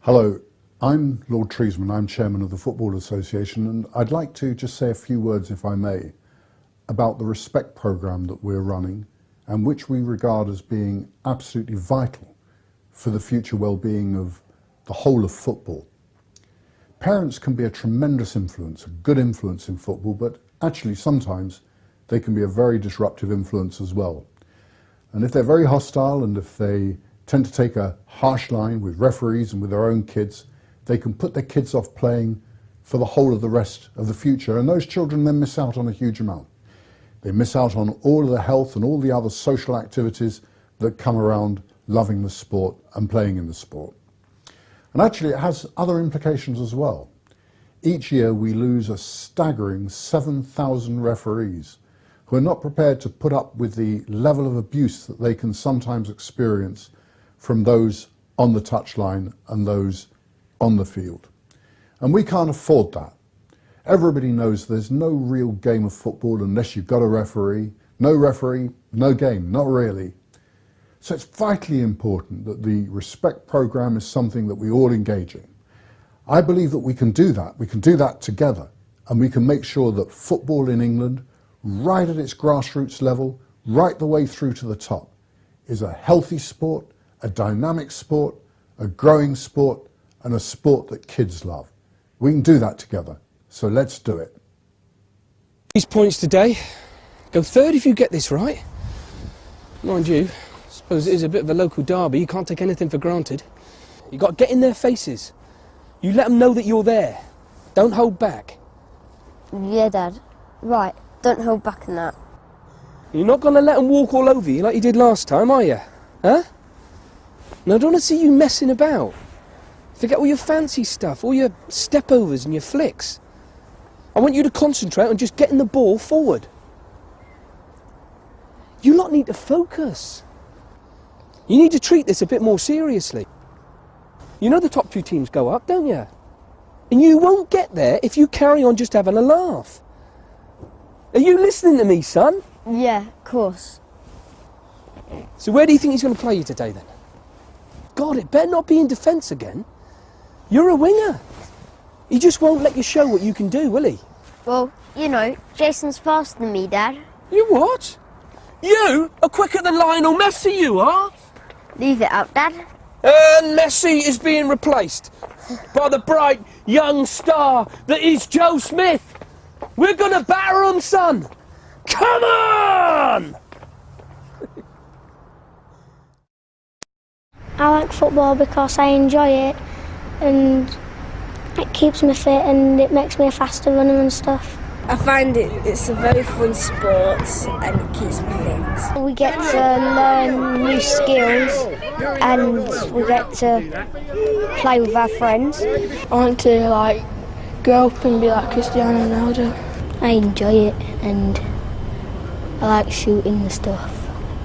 Hello, I'm Lord Treesman, I'm Chairman of the Football Association, and I'd like to just say a few words, if I may, about the Respect programme that we're running and which we regard as being absolutely vital for the future well-being of the whole of football. Parents can be a tremendous influence, a good influence in football, but actually sometimes they can be a very disruptive influence as well. And if they're very hostile and if they tend to take a harsh line with referees and with their own kids, they can put their kids off playing for the whole of the rest of the future, and those children then miss out on a huge amount. They miss out on all of the health and all the other social activities that come around loving the sport and playing in the sport. And actually it has other implications as well. Each year we lose a staggering 7,000 referees who are not prepared to put up with the level of abuse that they can sometimes experience from those on the touchline and those on the field. And we can't afford that. Everybody knows there's no real game of football unless you've got a referee. No referee, no game, not really. So it's vitally important that the Respect programme is something that we all engage in. I believe that we can do that. We can do that together, and we can make sure that football in England, right at its grassroots level, right the way through to the top, is a healthy sport, a dynamic sport, a growing sport, and a sport that kids love. We can do that together, so let's do it. These points today, go third if you get this right. Mind you, I suppose it is a bit of a local derby, you can't take anything for granted. You got to get in their faces. You let them know that you're there. Don't hold back. Yeah, Dad. Right, don't hold back in that. You're not going to let them walk all over you like you did last time, are you? Huh? No, I don't want to see you messing about. Forget all your fancy stuff, all your step-overs and your flicks. I want you to concentrate on just getting the ball forward. You lot need to focus. You need to treat this a bit more seriously. You know the top two teams go up, don't you? And you won't get there if you carry on just having a laugh. Are you listening to me, son? Yeah, of course. So where do you think he's going to play you today, then? God, it better not be in defence again. You're a winger. He just won't let you show what you can do, will he? Well, you know, Jason's faster than me, Dad. You what? You are quicker than Lionel Messi, you are? Leave it out, Dad. And Messi is being replaced by the bright young star that is Joe Smith. We're going to batter him, son. Come on! I like football because I enjoy it and it keeps me fit and it makes me a faster runner and stuff. I find it's a very fun sport and it keeps me fit. We get to learn new skills and we get to play with our friends. I want to grow up and be like Cristiano Ronaldo. I enjoy it and I like shooting the stuff.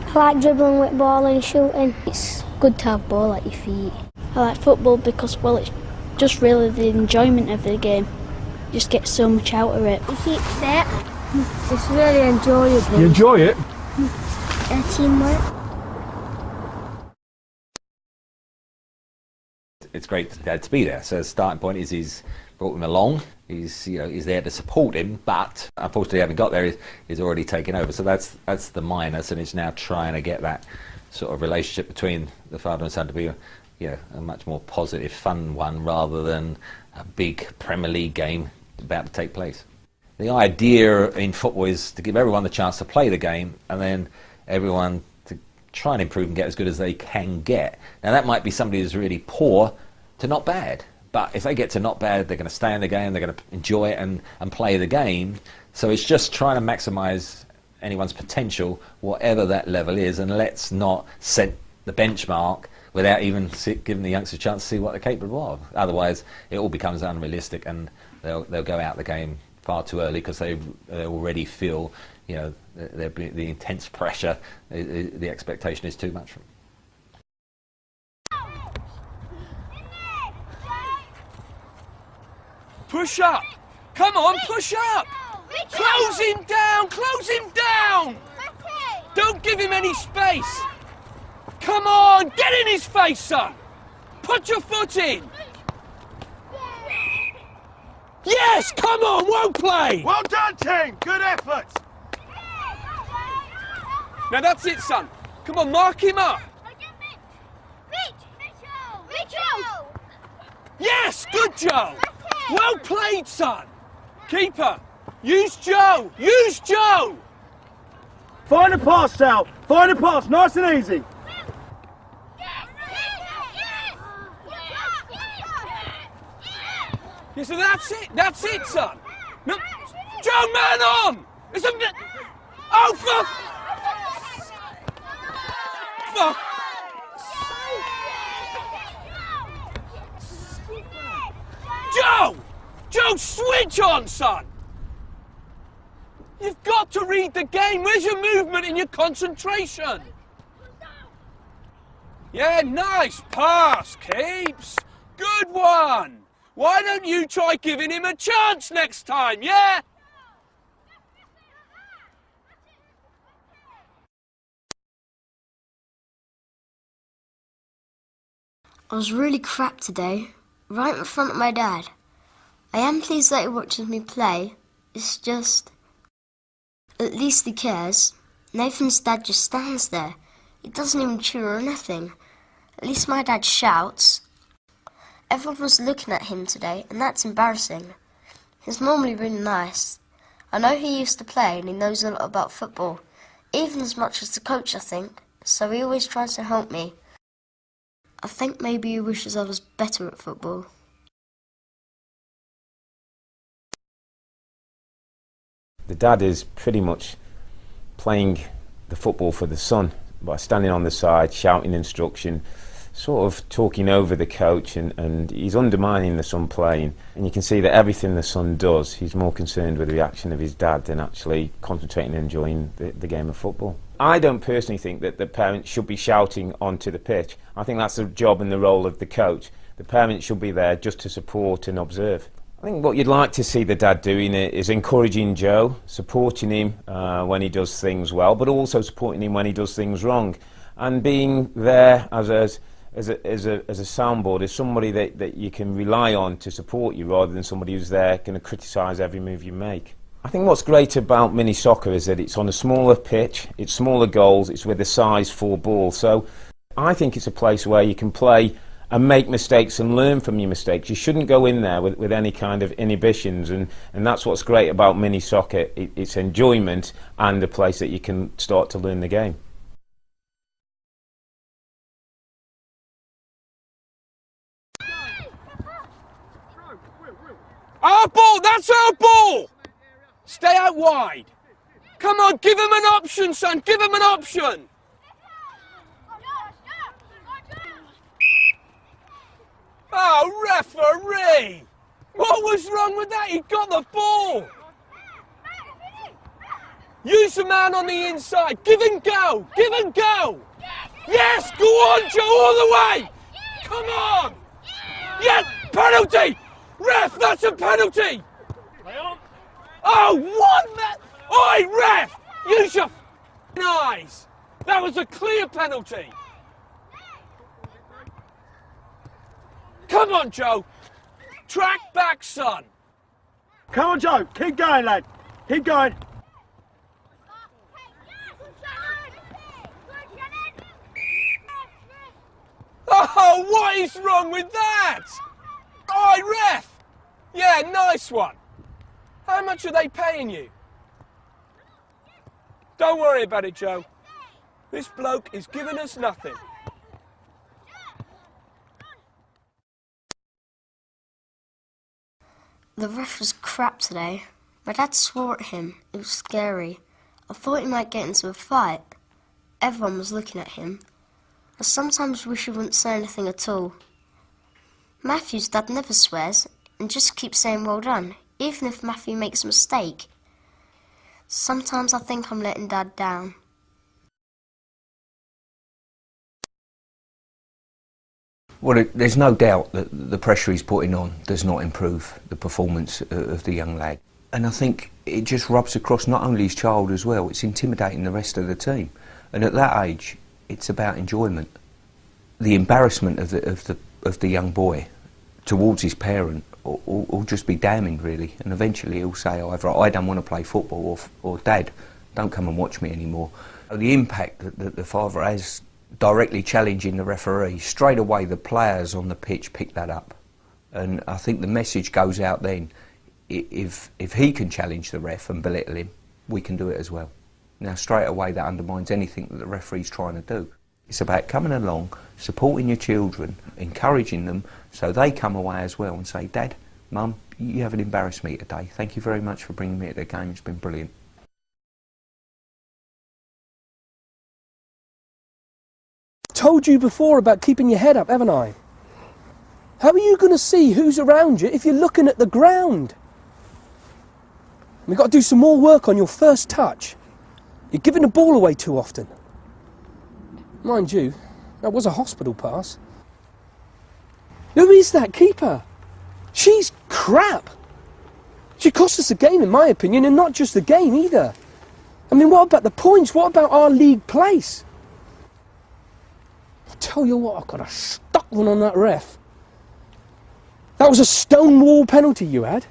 I like dribbling with ball and shooting. It's good to have ball at your feet. I like football because, well, it's just really the enjoyment of the game. You just get so much out of it. You keep fit. It's really enjoyable. You enjoy it? Teamwork. It's great to be there. So the starting point is he's brought him along. He's there to support him, but unfortunately, having got there, he's already taken over. So that's the minus, and it's now trying to get that sort of relationship between the father and son to be a much more positive, fun one rather than a big Premier League game about to take place. The idea in football is to give everyone the chance to play the game and then everyone to try and improve and get as good as they can get. Now that might be somebody who's really poor to not bad, but if they get to not bad, they're going to stay in the game, they're going to enjoy it and play the game. So it's just trying to maximise anyone's potential, whatever that level is, and let's not set the benchmark without even giving the youngsters a chance to see what they're capable of. Otherwise, it all becomes unrealistic, and they'll go out the game far too early because they already feel, the intense pressure, the expectation is too much from them. Push up! Come on, push up! Close him down! Close him down! Don't give him any space! Come on, get in his face, son! Put your foot in! Yes, come on, well played! Well done, team! Good effort! Now that's it, son. Come on, mark him up. Yes, good Joe. Well played, son. Keeper, use Joe. Use Joe. Find a pass, Sal. Find a pass, nice and easy. Yeah, so that's it, son. No, Joe, man on. It's a... Oh, fuck. Fuck. Joe! Joe, switch on, son! You've got to read the game. Where's your movement and your concentration? Yeah, nice pass, Keeps. Good one. Why don't you try giving him a chance next time, yeah? I was really crap today, right in front of my dad. I am pleased that he watches me play. It's just... at least he cares. Nathan's dad just stands there. He doesn't even cheer or nothing. At least my dad shouts. Everyone was looking at him today, and that's embarrassing. He's normally really nice. I know he used to play and he knows a lot about football, even as much as the coach, I think, so he always tries to help me. I think maybe he wishes I was better at football. The dad is pretty much playing the football for the son by standing on the side, shouting instruction, sort of talking over the coach, and he's undermining the son playing. And you can see that everything the son does, he's more concerned with the reaction of his dad than actually concentrating and enjoying the game of football. I don't personally think that the parents should be shouting onto the pitch. I think that's the job and the role of the coach. The parents should be there just to support and observe. I think what you'd like to see the dad doing is encouraging Joe, supporting him when he does things well, but also supporting him when he does things wrong, and being there as a soundboard, as somebody that you can rely on to support you, rather than somebody who's there going to criticise every move you make. I think what's great about mini soccer is that it's on a smaller pitch, it's smaller goals, it's with a size 4 ball. So I think it's a place where you can play and make mistakes and learn from your mistakes. You shouldn't go in there with any kind of inhibitions, and that's what's great about mini soccer. It's enjoyment and a place that you can start to learn the game. Our ball, that's our ball! Stay out wide. Come on, give him an option, son, give him an option! Oh, referee! What was wrong with that? He got the ball! Use the man on the inside. Give and go! Give and go! Yes! Go on, Joe, all the way! Come on! Yes! Penalty! Ref, that's a penalty! Oh, what man? Oi, ref! Use your eyes! That was a clear penalty! Come on, Joe! Track back, son! Come on, Joe. Keep going, lad. Keep going. Oh, what is wrong with that? Oi, ref! Yeah, nice one. How much are they paying you? Don't worry about it, Joe. This bloke is giving us nothing. The ref was crap today. My dad swore at him. It was scary. I thought he might get into a fight. Everyone was looking at him. I sometimes wish he wouldn't say anything at all. Matthew's dad never swears and just keeps saying well done, even if Matthew makes a mistake. Sometimes I think I'm letting Dad down. Well, there's no doubt that the pressure he's putting on does not improve the performance of the young lad. And I think it just rubs across not only his child as well, it's intimidating the rest of the team. And at that age, it's about enjoyment. The embarrassment of the young boy towards his parent or just be damning really, and eventually he'll say either I don't want to play football or Dad, don't come and watch me anymore. The impact that the father has directly challenging the referee, straight away the players on the pitch pick that up, and I think the message goes out then, if he can challenge the ref and belittle him, we can do it as well. Now straight away that undermines anything that the referee's trying to do. It's about coming along, supporting your children, encouraging them so they come away as well and say, Dad, Mum, you haven't embarrassed me today. Thank you very much for bringing me to the game. It's been brilliant. Told you before about keeping your head up, haven't I? How are you going to see who's around you if you're looking at the ground? We've got to do some more work on your first touch. You're giving the ball away too often. Mind you, that was a hospital pass. Who is that keeper? She's crap. She cost us the game, in my opinion, and not just the game either. I mean, what about the points? What about our league place? I tell you what, I've got a stuck one on that ref. That was a stonewall penalty you had.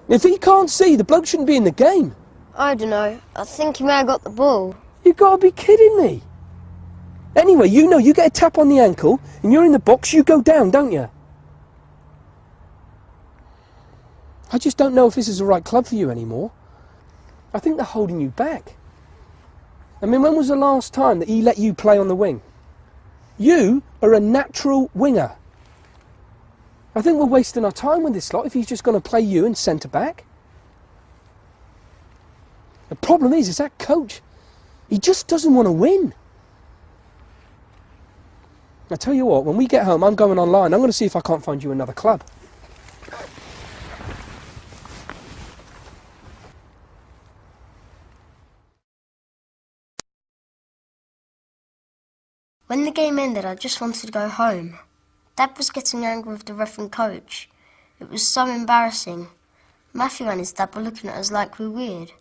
If he can't see, the bloke shouldn't be in the game. I don't know. I think he may have got the ball. You've got to be kidding me. Anyway, you know, you get a tap on the ankle and you're in the box, you go down, don't you? I just don't know if this is the right club for you anymore. I think they're holding you back. I mean, when was the last time that he let you play on the wing? You are a natural winger. I think we're wasting our time with this lot if he's just going to play you in centre-back. The problem is that coach, he just doesn't want to win. I tell you what, when we get home, I'm going online. I'm going to see if I can't find you another club. When the game ended, I just wanted to go home. Dad was getting angry with the ref and coach. It was so embarrassing. Matthew and his dad were looking at us like we were weird.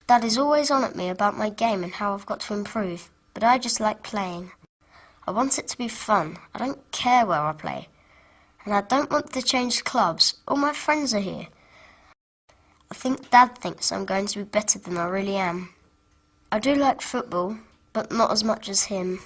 Dad is always on at me about my game and how I've got to improve, but I just like playing. I want it to be fun. I don't care where I play. And I don't want to change clubs. All my friends are here. I think Dad thinks I'm going to be better than I really am. I do like football, but not as much as him.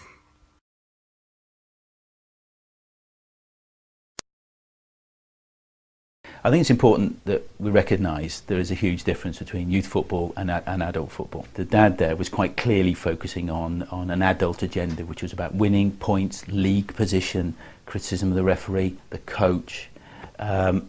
I think it's important that we recognise there is a huge difference between youth football and adult football. The dad there was quite clearly focusing on an adult agenda, which was about winning points, league position, criticism of the referee, the coach,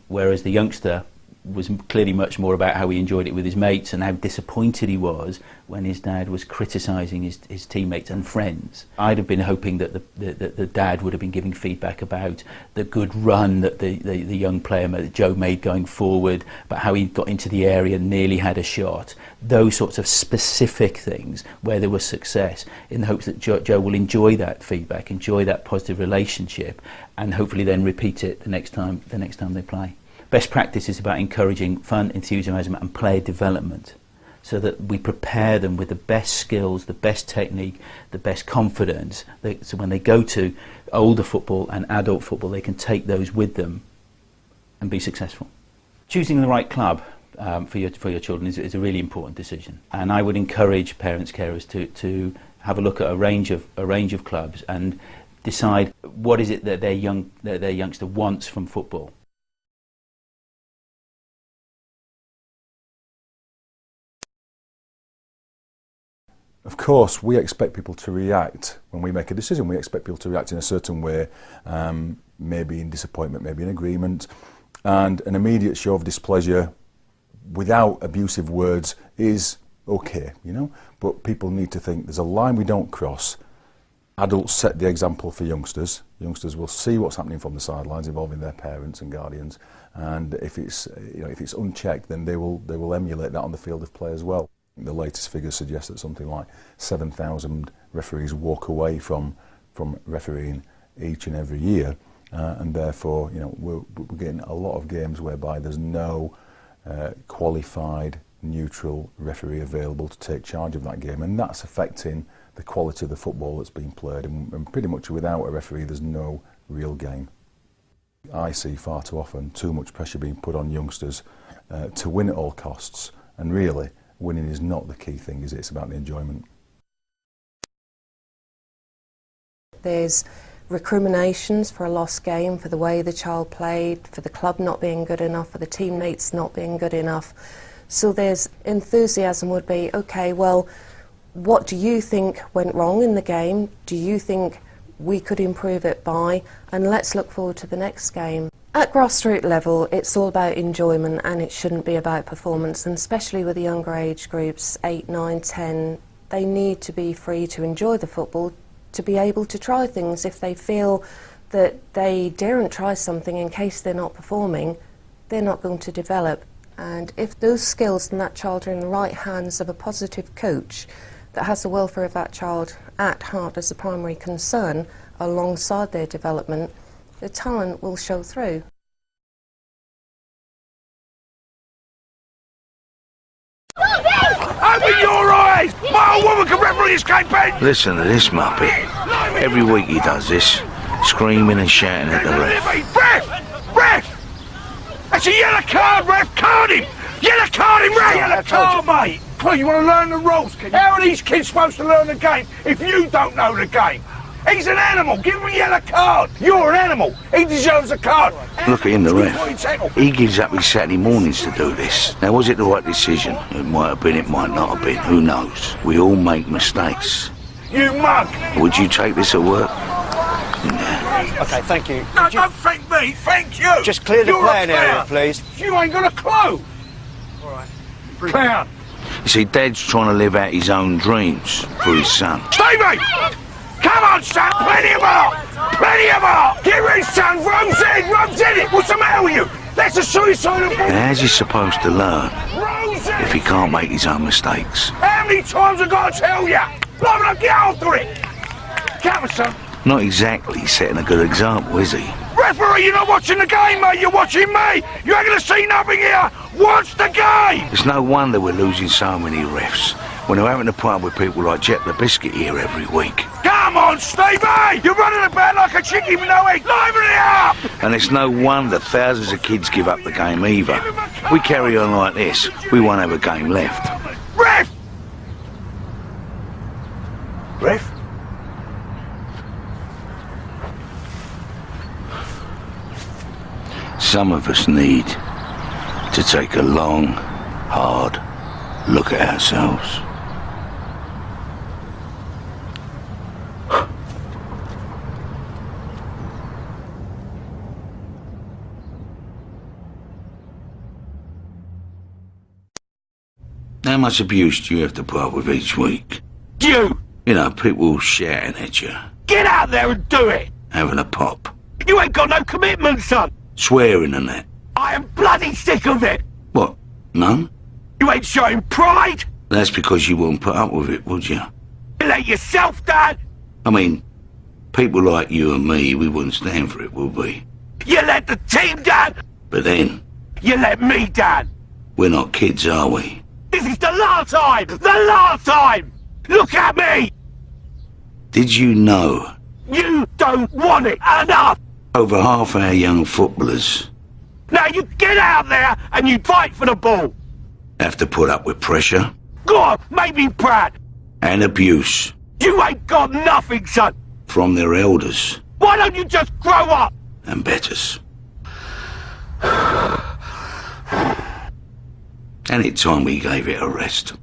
whereas the youngster was clearly much more about how he enjoyed it with his mates and how disappointed he was when his dad was criticising his teammates and friends. I'd have been hoping that the dad would have been giving feedback about the good run that the young player Joe made going forward, about how he got into the area and nearly had a shot. Those sorts of specific things where there was success, in the hopes that Joe will enjoy that feedback, enjoy that positive relationship, and hopefully then repeat it the next time they play. Best practice is about encouraging fun, enthusiasm and player development so that we prepare them with the best skills, the best technique, the best confidence, so when they go to older football and adult football they can take those with them and be successful. Choosing the right club for your children is a really important decision, and I would encourage parents, carers to have a look at a range of clubs and decide what is it that their youngster wants from football. Of course, we expect people to react when we make a decision. We expect people to react in a certain way, maybe in disappointment, maybe in agreement, and an immediate show of displeasure without abusive words is okay, you know. But people need to think there's a line we don't cross. Adults set the example for youngsters. Youngsters will see what's happening from the sidelines, involving their parents and guardians, and if it's unchecked, then they will emulate that on the field of play as well. The latest figures suggest that something like 7,000 referees walk away from refereeing each and every year, and therefore, you know, we're getting a lot of games whereby there's no qualified neutral referee available to take charge of that game, and that's affecting the quality of the football that's being played, and pretty much without a referee there's no real game. I see far too often too much pressure being put on youngsters to win at all costs, and really winning is not the key thing, is it? It's about the enjoyment. There's recriminations for a lost game, for the way the child played, for the club not being good enough, for the teammates not being good enough. So there's enthusiasm would be, okay, well, what do you think went wrong in the game? Do you think we could improve it by? And let's look forward to the next game. At grassroots level, it's all about enjoyment, and it shouldn't be about performance, and especially with the younger age groups, 8, 9, 10, they need to be free to enjoy the football, to be able to try things. If they feel that they daren't try something in case they're not performing, they're not going to develop. And if those skills in that child are in the right hands of a positive coach that has the welfare of that child at heart as a primary concern alongside their development, the talent will show through. Open your eyes! My old woman can referee this game, Ben! Listen to this muppet. Every week he does this, screaming and shouting at the ref. Ref! Ref! That's a yellow card, ref! Card him! Yellow card him, ref! Yellow card, mate! Well, you want to learn the rules? How are these kids supposed to learn the game if you don't know the game? He's an animal! Give him a yellow card! You're an animal! He deserves a card! Look at him, the ref. He gives up his Saturday mornings to do this. Now, was it the right decision? It might have been, it might not have been. Who knows? We all make mistakes. You mug! Would you take this at work? Okay, thank you. No, don't thank me, thank you! Just clear the playing area, please. You ain't got a clue! Alright. Clown! You see, Dad's trying to live out his own dreams for his son. Stevie! Come on, son! Plenty of art! Plenty of art! Get ready, son! Rubs in it! What's the matter with you? That's a suicidal ball! Now, how's he supposed to learn if he can't make his own mistakes? How many times have I got to tell you? Blow it up, get after it! Come on, son. Not exactly setting a good example, is he? Referee, you're not watching the game, mate. You're watching me. You ain't going to see nothing here. Watch the game. It's no wonder we're losing so many refs when we're having to put up with people like Jet the Biscuit here every week. Come on, Stevie. You're running about like a chicken with no egg. Liven it up. And it's no wonder thousands of kids give up the game either. If we carry on like this, we won't have a game left. Ref! Ref? Some of us need to take a long, hard look at ourselves. How much abuse do you have to put up with each week? You! You know, people shouting at you. Get out there and do it! Having a pop. You ain't got no commitment, son! Swearing and that. I am bloody sick of it! What? None? You ain't showing pride! That's because you wouldn't put up with it, would you? You let yourself, Dad! I mean, people like you and me, we wouldn't stand for it, would we? You let the team, Dad! But then... You let me, Dad! We're not kids, are we? This is the last time! The last time! Look at me! Did you know? You don't want it enough! Over half our young footballers... Now you get out there and you fight for the ball! Have to put up with pressure. Go on, make me proud! And abuse. You ain't got nothing, son! From their elders. Why don't you just grow up? And betters. And it's time we gave it a rest.